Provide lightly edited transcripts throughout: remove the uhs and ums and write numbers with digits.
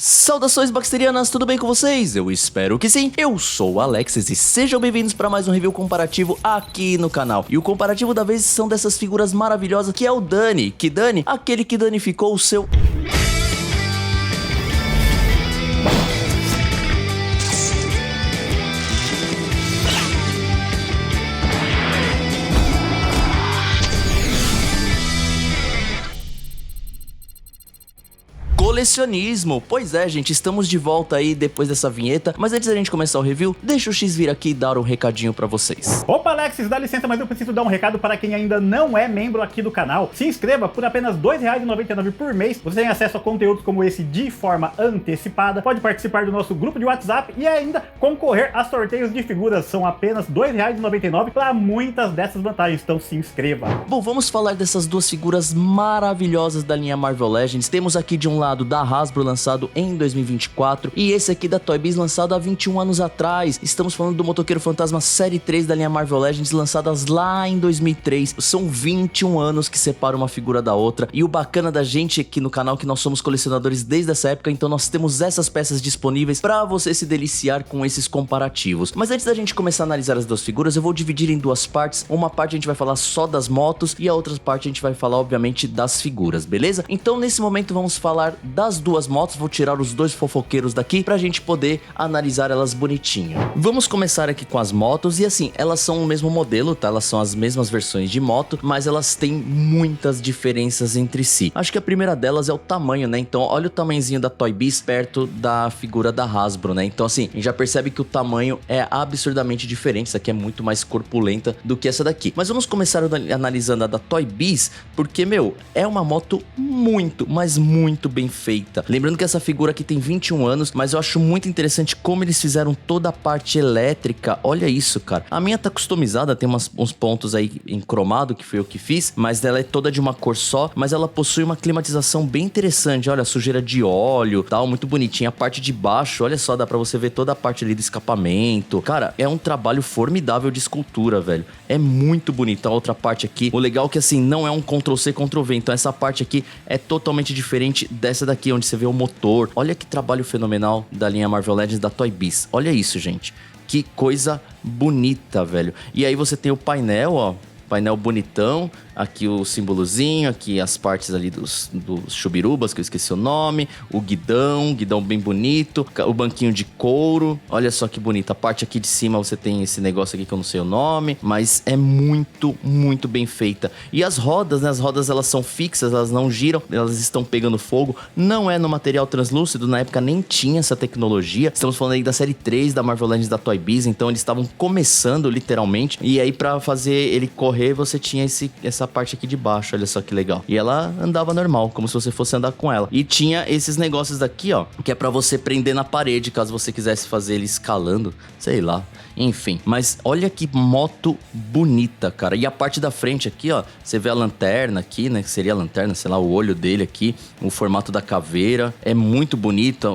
Saudações bacterianas, tudo bem com vocês? Eu espero que sim. Eu sou o Alexis e sejam bem-vindos para mais um review comparativo aqui no canal. E o comparativo da vez são dessas figuras maravilhosas que é o Dani. Que Dani? Aquele que danificou o seu... colecionismo. Pois é, gente, estamos de volta aí depois dessa vinheta, mas antes da gente começar o review, deixa o X vir aqui e dar um recadinho pra vocês. Opa, Alexis, dá licença, mas eu preciso dar um recado para quem ainda não é membro aqui do canal. Se inscreva por apenas R$ 2,99 por mês. Você tem acesso a conteúdos como esse de forma antecipada, pode participar do nosso grupo de WhatsApp e ainda concorrer a sorteios de figuras. São apenas R$ 2,99 para muitas dessas vantagens, então se inscreva. Bom, vamos falar dessas duas figuras maravilhosas da linha Marvel Legends. Temos aqui de um lado da Hasbro, lançado em 2024, e esse aqui da Toy Biz, lançado há 21 anos atrás. Estamos falando do Motoqueiro Fantasma Série 3 da linha Marvel Legends, lançadas lá em 2003. São 21 anos que separam uma figura da outra, e o bacana da gente aqui no canal é que nós somos colecionadores desde essa época, então nós temos essas peças disponíveis para você se deliciar com esses comparativos. Mas antes da gente começar a analisar as duas figuras, eu vou dividir em duas partes. Uma parte a gente vai falar só das motos e a outra parte a gente vai falar, obviamente, das figuras, beleza? Então nesse momento vamos falar das duas motos. Vou tirar os dois fofoqueiros daqui pra gente poder analisar elas bonitinho. Vamos começar aqui com as motos, e assim, elas são o mesmo modelo, tá? Elas são as mesmas versões de moto, mas elas têm muitas diferenças entre si. Acho que a primeira delas é o tamanho, né? Então olha o tamanhozinho da Toy Biz perto da figura da Hasbro, né? Então assim, a gente já percebe que o tamanho é absurdamente diferente. Essa aqui é muito mais corpulenta do que essa daqui. Mas vamos começar analisando a da Toy Biz, porque, meu, é uma moto muito, mas muito bem feita. Lembrando que essa figura aqui tem 21 anos, mas eu acho muito interessante como eles fizeram toda a parte elétrica. Olha isso, cara. A minha tá customizada, tem uns pontos aí em cromado, que foi eu que fiz, mas ela é toda de uma cor só, mas ela possui uma climatização bem interessante. Olha, sujeira de óleo, tal, muito bonitinha. A parte de baixo, olha só, dá pra você ver toda a parte ali do escapamento. Cara, é um trabalho formidável de escultura, velho. É muito bonito. A outra parte aqui, o legal é que assim, não é um Ctrl+C, Ctrl+V, então essa parte aqui é totalmente diferente dessa daqui, onde você vê o motor. Olha que trabalho fenomenal da linha Marvel Legends da Toy Biz. Olha isso, gente. Que coisa bonita, velho. E aí você tem o painel, ó. Painel bonitão. Aqui o símbolozinho, aqui as partes ali dos chubirubas, que eu esqueci o nome. O guidão bem bonito. O banquinho de couro. Olha só que bonito. A parte aqui de cima você tem esse negócio aqui que eu não sei o nome. Mas é muito, muito bem feita. E as rodas, né? As rodas, elas são fixas, elas não giram. Elas estão pegando fogo. Não é no material translúcido. Na época nem tinha essa tecnologia. Estamos falando aí da série 3 da Marvel Legends da Toy Biz. Então eles estavam começando, literalmente. E aí pra fazer ele correr, você tinha essa parte aqui de baixo, olha só que legal. E ela andava normal, como se você fosse andar com ela. E tinha esses negócios aqui, ó, que é pra você prender na parede, caso você quisesse fazer ele escalando, sei lá. Enfim, mas olha que moto bonita, cara. E a parte da frente aqui, ó, você vê a lanterna aqui, né, que seria a lanterna, sei lá, o olho dele aqui, o formato da caveira. É muito bonito,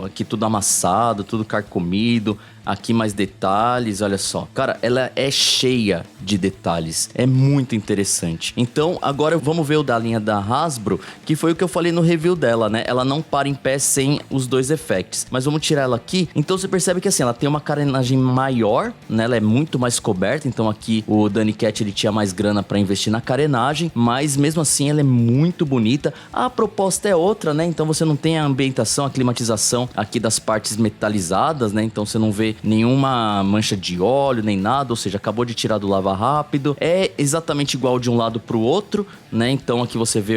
aqui tudo amassado, tudo carcomido. Aqui mais detalhes, olha só. Cara, ela é cheia de detalhes. É muito interessante. Então, agora vamos ver o da linha da Hasbro, que foi o que eu falei no review dela, né? Ela não para em pé sem os dois effects. Mas vamos tirar ela aqui. Então, você percebe que assim, ela tem uma carenagem maior, né? Ela é muito mais coberta. Então, aqui o Danny Cat, ele tinha mais grana para investir na carenagem. Mas, mesmo assim, ela é muito bonita. A proposta é outra, né? Então, você não tem a ambientação, a climatização aqui das partes metalizadas, né? Então, você não vê nenhuma mancha de óleo, nem nada, ou seja, acabou de tirar do lava rápido. É exatamente igual de um lado pro outro, né? Então aqui você vê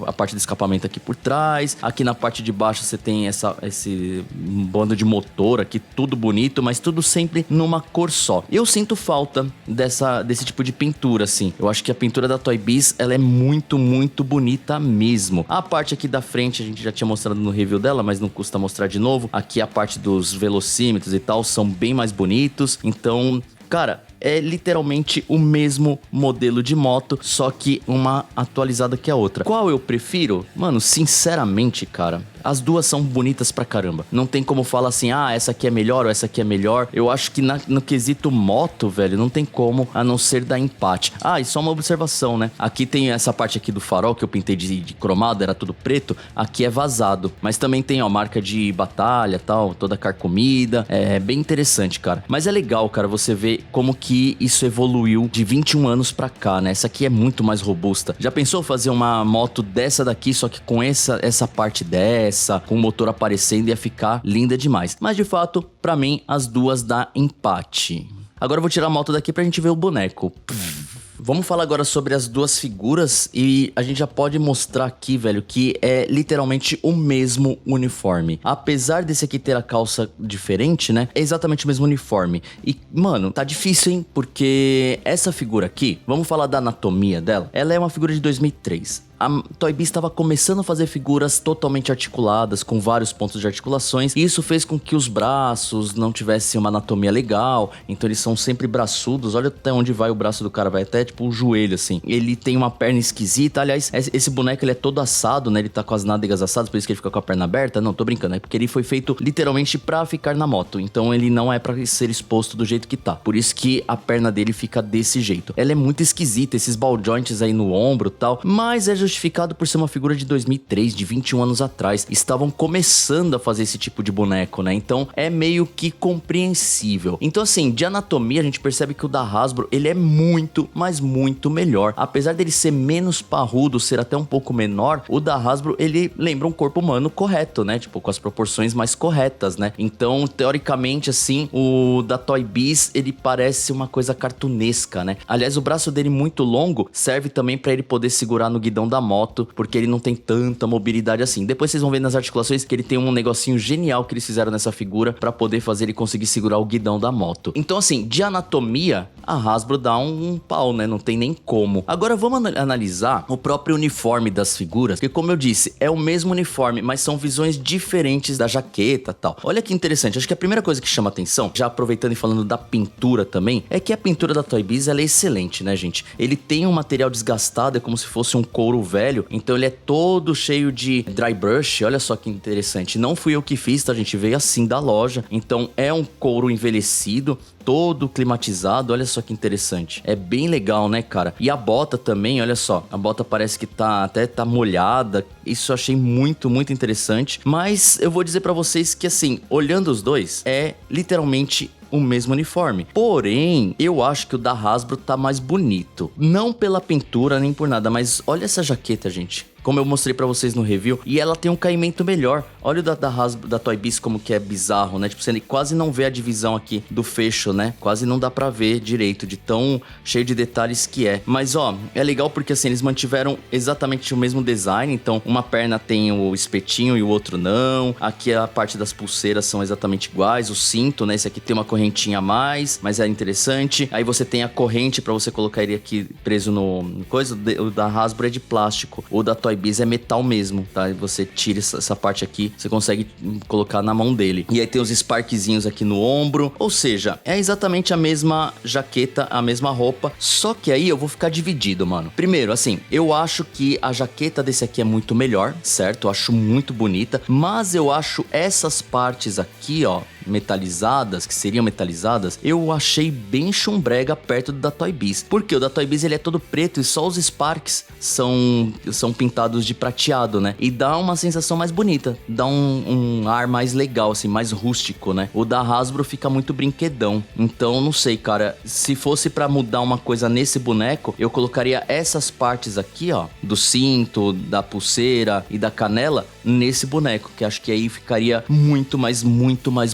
a parte do escapamento aqui por trás. Aqui na parte de baixo você tem esse bando de motor aqui, tudo bonito, mas tudo sempre numa cor só. Eu sinto falta desse tipo de pintura, assim. Eu acho que a pintura da Toy Biz, ela é muito, muito bonita mesmo. A parte aqui da frente, a gente já tinha mostrado no review dela, mas não custa mostrar de novo. Aqui a parte dos velocímetros e tal, são bem mais bonitos. Então, cara, é literalmente o mesmo modelo de moto, só que uma atualizada que a outra. Qual eu prefiro? Mano, sinceramente, cara, As duas são bonitas pra caramba. Não tem como falar assim, essa aqui é melhor ou essa aqui é melhor. Eu acho que no quesito moto, velho, não tem como a não ser dar empate. E só uma observação, né? Aqui tem essa parte aqui do farol que eu pintei de cromado, era tudo preto. Aqui é vazado. Mas também tem, marca de batalha, tal, toda carcomida. É bem interessante, cara. Mas é legal, cara, você ver como que isso evoluiu de 21 anos pra cá, né? Essa aqui é muito mais robusta. Já pensou fazer uma moto dessa daqui, só que com essa parte dessa, com o motor aparecendo, ia ficar linda demais. Mas de fato, pra mim, as duas dá empate. Agora eu vou tirar a moto daqui pra gente ver o boneco. Vamos falar agora sobre as duas figuras e a gente já pode mostrar aqui, velho, que é literalmente o mesmo uniforme. Apesar desse aqui ter a calça diferente, né? É exatamente o mesmo uniforme. E, mano, tá difícil, hein? Porque essa figura aqui, vamos falar da anatomia dela, ela é uma figura de 2003. A Toy Biz estava começando a fazer figuras totalmente articuladas, com vários pontos de articulações, e isso fez com que os braços não tivessem uma anatomia legal, então eles são sempre braçudos. Olha até onde vai o braço do cara, vai até tipo o joelho, assim. Ele tem uma perna esquisita, aliás, esse boneco ele é todo assado, né, ele tá com as nádegas assadas, por isso que ele fica com a perna aberta. Não, tô brincando, é porque ele foi feito literalmente pra ficar na moto, então ele não é pra ser exposto do jeito que tá, por isso que a perna dele fica desse jeito. Ela é muito esquisita, esses ball joints aí no ombro e tal, mas é justificado por ser uma figura de 2003, de 21 anos atrás. Estavam começando a fazer esse tipo de boneco, né? Então é meio que compreensível. Então assim, de anatomia a gente percebe que o da Hasbro, ele é muito, mas muito melhor. Apesar dele ser menos parrudo, ser até um pouco menor, o da Hasbro, ele lembra um corpo humano correto, né? Tipo, com as proporções mais corretas, né? Então, teoricamente, assim, o da Toy Biz, ele parece uma coisa cartunesca, né? Aliás, o braço dele muito longo serve também pra ele poder segurar no guidão da moto, porque ele não tem tanta mobilidade assim. Depois vocês vão ver nas articulações que ele tem um negocinho genial que eles fizeram nessa figura pra poder fazer ele conseguir segurar o guidão da moto. Então assim, de anatomia, a Hasbro dá um pau, né? Não tem nem como. Agora vamos analisar o próprio uniforme das figuras, porque como eu disse, é o mesmo uniforme, mas são visões diferentes da jaqueta e tal. Olha que interessante, acho que a primeira coisa que chama atenção, já aproveitando e falando da pintura também, é que a pintura da Toy Biz, ela é excelente, né, gente? Ele tem um material desgastado, é como se fosse um couro velho, então ele é todo cheio de dry brush. Olha só que interessante, não fui eu que fiz, tá, gente? Veio assim da loja, então é um couro envelhecido, todo climatizado. Olha só que interessante, é bem legal, né, cara? E a bota também, olha só, a bota parece que tá molhada. Isso eu achei muito, muito interessante. Mas eu vou dizer pra vocês que assim, olhando os dois, é literalmente o mesmo uniforme. Porém, eu acho que o da Hasbro tá mais bonito. Não pela pintura, nem por nada, mas olha essa jaqueta, gente. Como eu mostrei pra vocês no review, e ela tem um caimento melhor. Olha o da Hasbro, da Toy Biz, como que é bizarro, né? Tipo, você quase não vê a divisão aqui do fecho, né? Quase não dá pra ver direito, de tão cheio de detalhes que é. Mas, ó, é legal porque, assim, eles mantiveram exatamente o mesmo design. Então, uma perna tem o espetinho e o outro não. Aqui a parte das pulseiras são exatamente iguais. O cinto, né? Esse aqui tem uma correntinha a mais, mas é interessante. Aí você tem a corrente pra você colocar ele aqui preso no coisa. O da Hasbro é de plástico. O da Toy Biz é metal mesmo, tá? E você tira essa parte aqui, você consegue colocar na mão dele. E aí tem os sparkzinhos aqui no ombro. Ou seja, é exatamente a mesma jaqueta, a mesma roupa. Só que aí eu vou ficar dividido, mano. Primeiro, assim, eu acho que a jaqueta desse aqui é muito melhor, certo? Eu acho muito bonita. Mas eu acho essas partes aqui, ó, metalizadas, que seriam metalizadas, eu achei bem chumbrega perto do da Toy Biz. Porque o da Toy Biz ele é todo preto e só os Sparks são pintados de prateado, né? E dá uma sensação mais bonita, dá um ar mais legal, assim, mais rústico, né? O da Hasbro fica muito brinquedão. Então, não sei, cara, se fosse pra mudar uma coisa nesse boneco, eu colocaria essas partes aqui, ó, do cinto, da pulseira e da canela nesse boneco, que acho que aí ficaria muito mais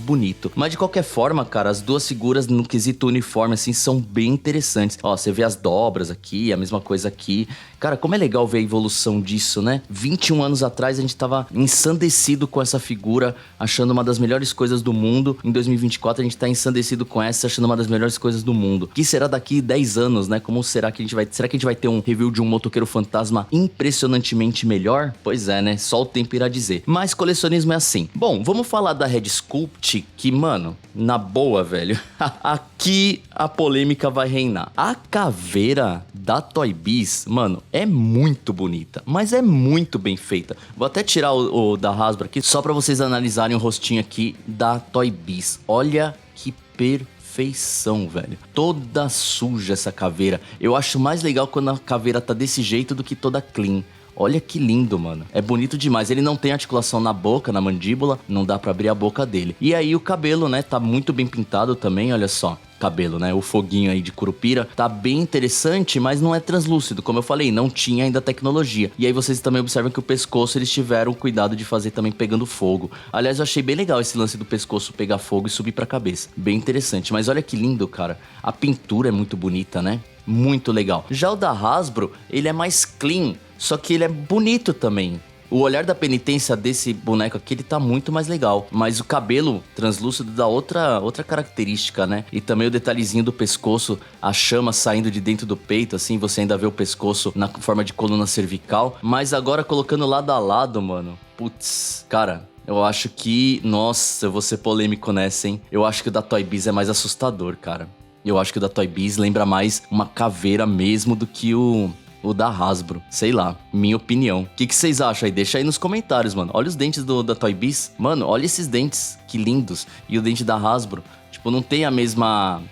bonito. Mas de qualquer forma, cara, as duas figuras no quesito uniforme, assim, são bem interessantes. Ó, você vê as dobras aqui, a mesma coisa aqui. Cara, como é legal ver a evolução disso, né? 21 anos atrás a gente tava ensandecido com essa figura, achando uma das melhores coisas do mundo. Em 2024 a gente tá ensandecido com essa, achando uma das melhores coisas do mundo. Que será daqui 10 anos, né? Como será que a gente vai... Será que a gente vai ter um review de um motoqueiro fantasma impressionantemente melhor? Pois é, né? Só o tempo irá irá dizer. Mas colecionismo é assim. Bom, vamos falar da Red Sculpt, que, mano, na boa, velho, aqui a polêmica vai reinar. A caveira da Toy Biz, mano, é muito bonita, mas é muito bem feita. Vou até tirar o da Hasbro aqui, só pra vocês analisarem o rostinho aqui da Toy Biz. Olha que perfeição, velho. Toda suja essa caveira. Eu acho mais legal quando a caveira tá desse jeito do que toda clean. Olha que lindo, mano. É bonito demais. Ele não tem articulação na boca, na mandíbula. Não dá pra abrir a boca dele. E aí o cabelo, né, tá muito bem pintado também, olha só. Cabelo, né? O foguinho aí de Curupira tá bem interessante, mas não é translúcido. Como eu falei, não tinha ainda tecnologia. E aí vocês também observam que o pescoço eles tiveram cuidado de fazer também pegando fogo. Aliás, eu achei bem legal esse lance do pescoço pegar fogo e subir pra cabeça. Bem interessante. Mas olha que lindo, cara. A pintura é muito bonita, né? Muito legal. Já o da Hasbro, ele é mais clean, só que ele é bonito também. O olhar da penitência desse boneco aqui, ele tá muito mais legal. Mas o cabelo translúcido dá outra característica, né? E também o detalhezinho do pescoço, a chama saindo de dentro do peito, assim, você ainda vê o pescoço na forma de coluna cervical. Mas agora colocando lado a lado, mano, putz, cara, eu acho que, nossa, eu vou ser polêmico nessa, hein? Eu acho que o da Toy Biz é mais assustador, cara. Eu acho que o da Toy Biz lembra mais uma caveira mesmo do que o da Hasbro. Sei lá, minha opinião. O que vocês acham aí? Deixa aí nos comentários, mano. Olha os dentes da Toy Biz. Mano, olha esses dentes, que lindos. E o dente da Hasbro, tipo, não tem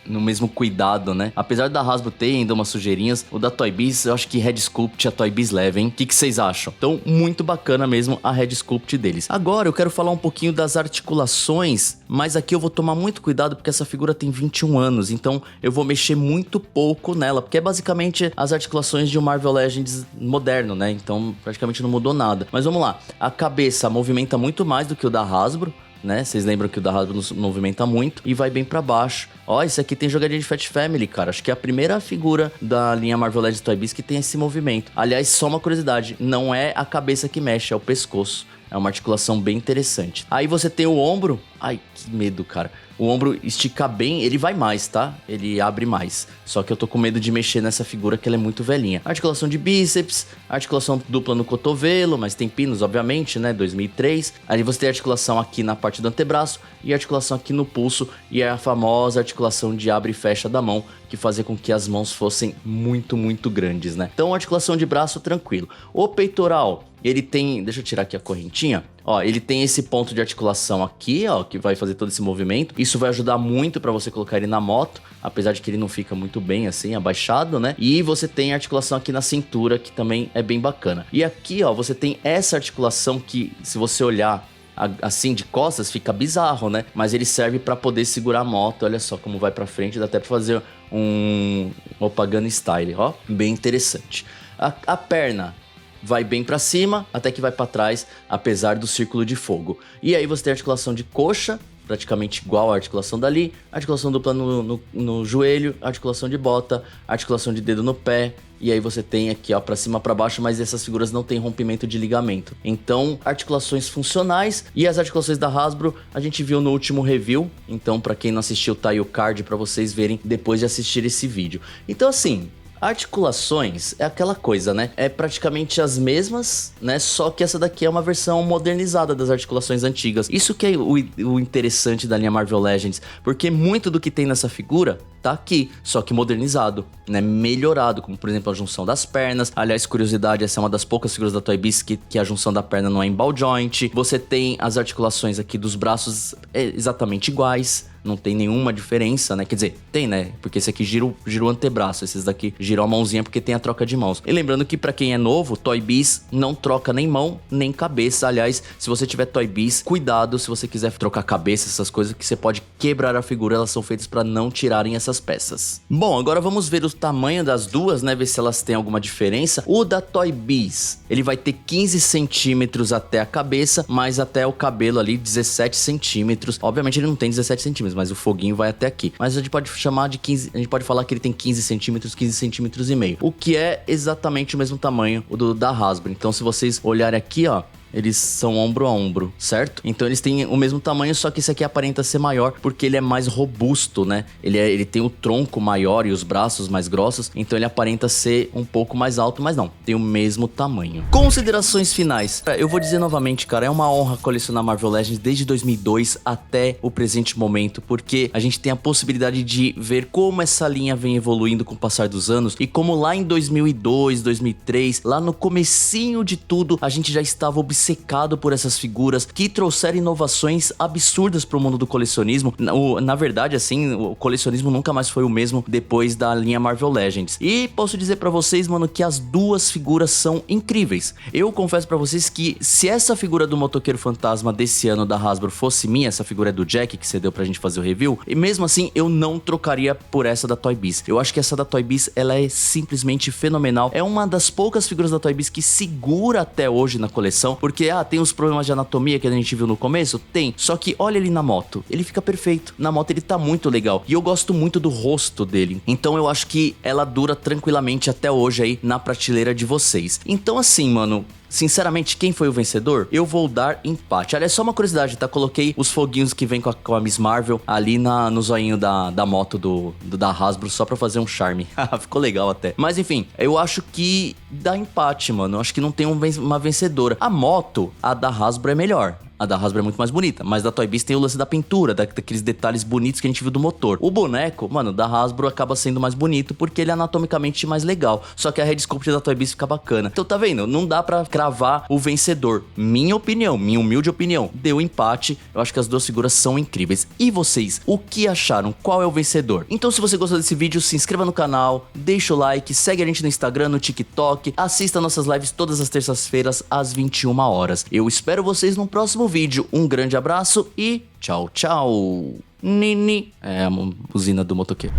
no mesmo cuidado, né? Apesar da Hasbro ter ainda umas sujeirinhas, o da Toy Biz, eu acho que Red Sculpt a Toy Biz leva, hein? O que vocês acham? Então, muito bacana mesmo a Red Sculpt deles. Agora, eu quero falar um pouquinho das articulações, mas aqui eu vou tomar muito cuidado porque essa figura tem 21 anos, então eu vou mexer muito pouco nela, porque é basicamente as articulações de um Marvel Legends moderno, né? Então, praticamente não mudou nada. Mas vamos lá. A cabeça movimenta muito mais do que o da Hasbro, né? Vocês lembram que o da Hasbro nos movimenta muito e vai bem pra baixo. Ó, esse aqui tem jogadinha de Fat Family, cara. Acho que é a primeira figura da linha Marvel Legends Toy Biz que tem esse movimento. Aliás, só uma curiosidade, não é a cabeça que mexe, é o pescoço. É uma articulação bem interessante. Aí você tem o ombro. Ai, que medo, cara. O ombro estica bem, ele vai mais, tá? Ele abre mais. Só que eu tô com medo de mexer nessa figura que ela é muito velhinha. Articulação de bíceps, articulação dupla no cotovelo, mas tem pinos, obviamente, né? 2003. Aí você tem articulação aqui na parte do antebraço e articulação aqui no pulso. E é a famosa articulação de abre e fecha da mão, que fazia com que as mãos fossem muito, muito grandes, né? Então, articulação de braço, tranquilo. O peitoral, ele tem... Deixa eu tirar aqui a correntinha. Ó, ele tem esse ponto de articulação aqui, ó, que vai fazer todo esse movimento. Isso vai ajudar muito pra você colocar ele na moto, apesar de que ele não fica muito bem assim, abaixado, né? E você tem a articulação aqui na cintura, que também é bem bacana. E aqui, ó, você tem essa articulação que, se você olhar assim de costas, fica bizarro, né? Mas ele serve pra poder segurar a moto. Olha só como vai pra frente, dá até pra fazer um Opagano Style, ó. Bem interessante. A perna vai bem pra cima, até que vai pra trás, apesar do círculo de fogo. E aí você tem a articulação de coxa, praticamente igual à articulação dali, articulação dupla no joelho, articulação de bota, articulação de dedo no pé, e aí você tem aqui, ó, pra cima, pra baixo, mas essas figuras não tem rompimento de ligamento. Então, articulações funcionais, e as articulações da Hasbro a gente viu no último review, então pra quem não assistiu, tá aí o card pra vocês verem depois de assistir esse vídeo. Então assim, articulações é aquela coisa, né? É praticamente as mesmas, né? Só que essa daqui é uma versão modernizada das articulações antigas. Isso que é o interessante da linha Marvel Legends, porque muito do que tem nessa figura tá aqui, só que modernizado, né? Melhorado, como por exemplo a junção das pernas. Aliás, curiosidade, essa é uma das poucas figuras da Toy Biz que a junção da perna não é em ball joint. Você tem as articulações aqui dos braços exatamente iguais. Não tem nenhuma diferença, né? Quer dizer, tem, né? Porque esse aqui gira o antebraço, esses daqui giram a mãozinha porque tem a troca de mãos. E lembrando que pra quem é novo, Toy Biz não troca nem mão, nem cabeça. Aliás, se você tiver Toy Biz, cuidado se você quiser trocar cabeça, essas coisas, que você pode quebrar a figura, elas são feitas pra não tirarem essas peças. Bom, agora vamos ver o tamanho das duas, né? Ver se elas têm alguma diferença. O da Toy Biz, ele vai ter 15 centímetros até a cabeça, mas até o cabelo ali 17 centímetros. Obviamente ele não tem 17 centímetros, mas o foguinho vai até aqui. Mas a gente pode chamar de 15, a gente pode falar que ele tem 15 centímetros, 15 centímetros e meio. O que é exatamente o mesmo tamanho da Hasbro. Então se vocês olharem aqui, ó, eles são ombro a ombro, certo? Então eles têm o mesmo tamanho, só que esse aqui aparenta ser maior porque ele é mais robusto, né? Ele tem o tronco maior e os braços mais grossos, então ele aparenta ser um pouco mais alto, mas não, tem o mesmo tamanho. Considerações finais. Eu vou dizer novamente, cara, é uma honra colecionar Marvel Legends desde 2002 até o presente momento, porque a gente tem a possibilidade de ver como essa linha vem evoluindo com o passar dos anos e como lá em 2002, 2003, lá no comecinho de tudo, a gente já estava obcecado por essas figuras que trouxeram inovações absurdas para o mundo do colecionismo. Na verdade, assim, o colecionismo nunca mais foi o mesmo depois da linha Marvel Legends. E posso dizer para vocês, mano, que as duas figuras são incríveis. Eu confesso para vocês que se essa figura do Motoqueiro Fantasma desse ano da Hasbro fosse minha, essa figura é do Jack que você deu pra gente fazer o review, e mesmo assim eu não trocaria por essa da Toy Biz. Eu acho que essa da Toy Biz, ela é simplesmente fenomenal. É uma das poucas figuras da Toy Biz que segura até hoje na coleção, porque tem os problemas de anatomia que a gente viu no começo? Tem. Só que olha ele na moto, ele fica perfeito. Na moto ele tá muito legal. E eu gosto muito do rosto dele. Então eu acho que ela dura tranquilamente até hoje aí na prateleira de vocês. Então assim, mano, sinceramente, quem foi o vencedor? Eu vou dar empate. Aliás, só uma curiosidade, tá? Coloquei os foguinhos que vem com a Miss Marvel ali no zoinho da moto da Hasbro, só pra fazer um charme. Ficou legal até. Mas enfim, eu acho que dá empate, mano. Eu acho que não tem uma vencedora. A moto, a da Hasbro é melhor. A da Hasbro é muito mais bonita, mas da Toy Biz tem o lance da pintura, daqueles detalhes bonitos que a gente viu do motor. O boneco, mano, da Hasbro acaba sendo mais bonito porque ele é anatomicamente mais legal. Só que a Red Sculpt da Toy Biz fica bacana. Então tá vendo? Não dá pra cravar o vencedor. Minha opinião, minha humilde opinião, deu empate. Eu acho que as duas figuras são incríveis. E vocês, o que acharam? Qual é o vencedor? Então se você gostou desse vídeo, se inscreva no canal, deixa o like, segue a gente no Instagram, no TikTok, assista nossas lives todas as terças-feiras às 21 horas. Eu espero vocês no próximo vídeo. Um grande abraço e tchau, tchau. Nini. É a buzina do motoqueiro.